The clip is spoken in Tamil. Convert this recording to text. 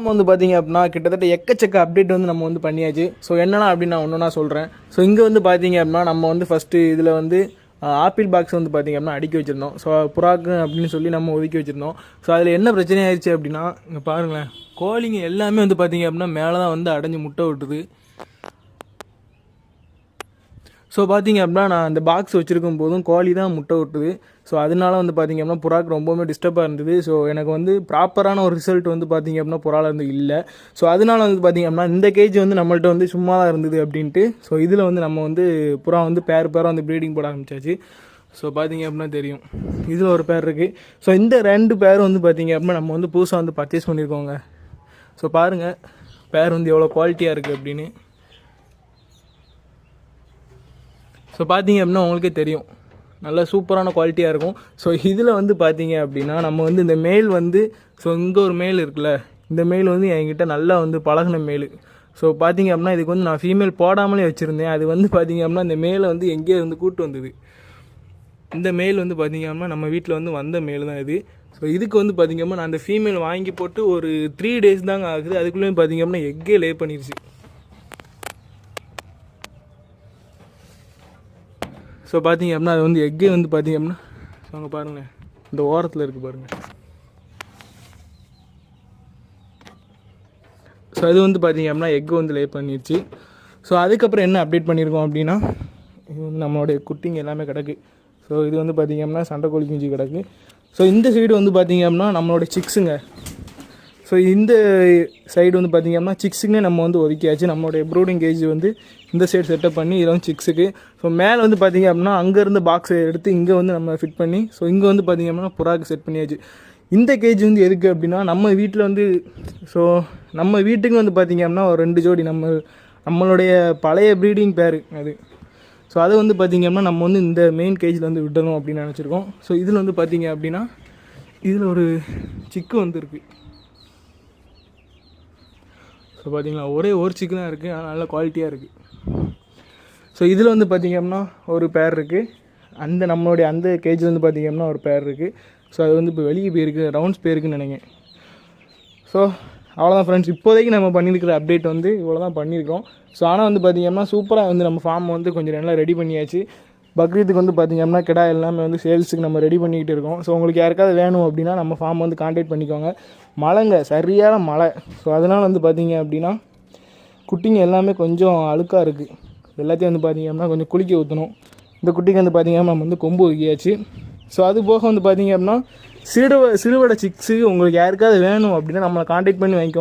நம்ம வந்து பார்த்தீங்க அப்படின்னா கிட்டத்தட்ட எக்கச்சக்க அப்டேட் வந்து நம்ம வந்து பண்ணியாச்சு. ஸோ என்னென்னா அப்படின்னு நான் ஒன்று சொல்கிறேன். ஸோ இங்கே வந்து பார்த்தீங்க அப்படின்னா நம்ம வந்து ஃபஸ்ட்டு இதில் வந்து ஆப்பிள் பாக்ஸ் வந்து பார்த்தீங்க அப்படின்னா அடுக்கி வச்சுருந்தோம். ஸோ புறாக்கு அப்படின்னு சொல்லி நம்ம ஒதுக்கி வச்சுருந்தோம். ஸோ அதில் என்ன பிரச்சனை ஆயிடுச்சு அப்படின்னா இங்கே பாருங்களேன், கோழிங்க எல்லாமே வந்து பார்த்தீங்க அப்படின்னா மேலே தான் வந்து அடைஞ்சு முட்டை விட்டுது. ஸோ பார்த்தீங்க அப்படின்னா நான் அந்த பாக்ஸ் வச்சுருக்கும் போதும் கோழி தான் முட்டை விட்டுது. ஸோ அதனால வந்து பார்த்திங்க அப்படின்னா புறாக்கு ரொம்பவுமே டிஸ்டர்பாக இருந்தது. ஸோ எனக்கு வந்து ப்ராப்பரான ஒரு ரிசல்ட் வந்து பார்த்திங்க அப்படின்னா புறாவில் இருந்து இல்லை. ஸோ அதனால வந்து பார்த்திங்க அப்படின்னா இந்த கேஜ் வந்து நம்மள்ட்ட வந்து சும்மா தான் இருந்தது அப்படின்ட்டு. ஸோ இதில் வந்து நம்ம வந்து புறா வந்து பேராக வந்து ப்ரீடிங் போட ஆரம்பிச்சாச்சு. ஸோ பார்த்திங்க அப்படின்னா தெரியும், இதில் ஒரு பேர் இருக்குது. ஸோ இந்த 2 பேரும் வந்து பார்த்திங்க அப்படின்னா நம்ம வந்து புதுசாக வந்து பர்ச்சேஸ் பண்ணியிருக்கோங்க. ஸோ பாருங்கள் பேர் வந்து எவ்வளோ குவாலிட்டியாக இருக்குது அப்படின்னு. ஸோ பார்த்தீங்க அப்படின்னா உங்களுக்கே தெரியும், நல்லா சூப்பரான குவாலிட்டியாக இருக்கும். ஸோ இதில் வந்து பார்த்தீங்க அப்படின்னா நம்ம வந்து இந்த மேல் வந்து ஸோ இங்கே ஒரு மேல் இருக்குல்ல, இந்த மேல் வந்து என்கிட்ட நல்லா வந்து பழகின மேல். ஸோ பார்த்தீங்க அப்படின்னா இதுக்கு வந்து நான் ஃபீமேல் போடாமலே வச்சுருந்தேன். அது வந்து பார்த்தீங்க அப்படின்னா இந்த மேலை வந்து எங்கேயோ வந்து கூப்பிட்டு வந்தது. இந்த மேல் வந்து பார்த்தீங்க அப்படின்னா நம்ம வீட்டில் வந்து வந்த மேல் தான் இது. ஸோ இதுக்கு வந்து பார்த்தீங்க அப்படின்னா நான் அந்த ஃபீமேல் வாங்கி போட்டு ஒரு 3 days தாங்க ஆகுது. அதுக்குள்ளேயும் பார்த்தீங்க அப்படின்னா எக்கே லே பண்ணிடுச்சு. ஸோ பார்த்தீங்க அப்படின்னா அது வந்து எக்கே வந்து பார்த்தீங்க அப்படின்னா ஸோ அங்கே பாருங்கள், இந்த ஓரத்தில் இருக்குது பாருங்கள். ஸோ அது வந்து பார்த்தீங்க அப்படின்னா எக்கு வந்து லே பண்ணிடுச்சு. ஸோ அதுக்கப்புறம் என்ன அப்டேட் பண்ணியிருக்கோம் அப்படின்னா இது வந்து நம்மளுடைய குட்டிங்க எல்லாமே கிடக்கு. ஸோ இது வந்து பார்த்தீங்க அப்படின்னா சண்டைக்கோழி குஞ்சு கிடக்கு. ஸோ இந்த சைடு வந்து பார்த்தீங்க அப்படின்னா நம்மளோட சிக்ஸுங்க. ஸோ இந்த சைடு வந்து பார்த்திங்க அப்படின்னா சிக்ஸுக்குனே நம்ம வந்து ஒதுக்கியாச்சு. நம்மளுடைய ப்ரூடிங் கேஜ் வந்து இந்த சைடு செட்டப் பண்ணி இதில் வந்து சிக்ஸுக்கு. ஸோ மேலே வந்து பார்த்திங்க அப்படின்னா அங்கேருந்து பாக்ஸை எடுத்து இங்கே வந்து நம்ம ஃபிட் பண்ணி ஸோ இங்கே வந்து பார்த்திங்க அப்படின்னா புறாக்கு செட் பண்ணியாச்சு. இந்த கேஜ் வந்து எதுக்கு அப்படின்னா நம்ம வீட்டில் வந்து ஸோ நம்ம வீட்டுக்கு வந்து பார்த்திங்க அப்படின்னா ஒரு 2 ஜோடி நம்மளுடைய பழைய ப்ரீடிங் பேர் அது. ஸோ அதை வந்து பார்த்திங்க அப்படின்னா நம்ம வந்து இந்த மெயின் கேஜில் வந்து விடணும் அப்படின்னு நினச்சிருக்கோம். ஸோ இதில் வந்து பார்த்திங்க அப்படின்னா இதில் ஒரு சிக்கு வந்து இருக்குது. ஸோ பார்த்தீங்களா ஒரே ஒரு சிக்கு தான் இருக்குது, ஆனால் நல்ல குவாலிட்டியாக இருக்குது. ஸோ இதில் வந்து பார்த்திங்க அப்படின்னா ஒரு பேர் இருக்குது. நம்மளுடைய அந்த கேஜில் வந்து பார்த்திங்க அப்படின்னா ஒரு பேர் இருக்குது. ஸோ அது வந்து இப்போ வெளியே போயிருக்கு, ரவுண்ட்ஸ் போயிருக்குன்னு நினைக்கிறேன். ஸோ அவ்வளோதான் ஃப்ரெண்ட்ஸ், இப்போதைக்கு நம்ம பண்ணியிருக்கிற அப்டேட் வந்து இவ்வளோ தான் பண்ணியிருக்கோம். ஸோ ஆனால் வந்து பார்த்திங்க அப்படின்னா சூப்பராக வந்து நம்ம ஃபார்ம் வந்து கொஞ்சம் நல்லா ரெடி பண்ணியாச்சு. பக்ரீத்துக்கு வந்து பார்த்திங்க அப்படின்னா கிடா எல்லாமே வந்து சேல்ஸுக்கு நம்ம ரெடி பண்ணிக்கிட்டு இருக்கோம். ஸோ உங்களுக்கு யாருக்காவது வேணும் அப்படின்னா நம்ம ஃபார்ம் வந்து கான்டாக்ட் பண்ணிக்கோங்க. மழைங்க, சரியான மழை. ஸோ அதனால் வந்து பார்த்திங்க அப்படின்னா குட்டிங்க எல்லாமே கொஞ்சம் அழுக்காக இருக்குது. எல்லாத்தையும் வந்து பார்த்திங்க அப்படின்னா கொஞ்சம் குளிக்க ஊற்றணும். இந்த குட்டிக்கு வந்து பார்த்திங்க அப்படின்னா நம்ம வந்து கொம்பு வைக்கியாச்சு. ஸோ அது போக வந்து பார்த்திங்க அப்படின்னா சிறுவடை சிக்ஸு உங்களுக்கு யாருக்காவது வேணும் அப்படின்னா நம்மளை கான்டாக்ட் பண்ணி வாங்கிக்கோங்க.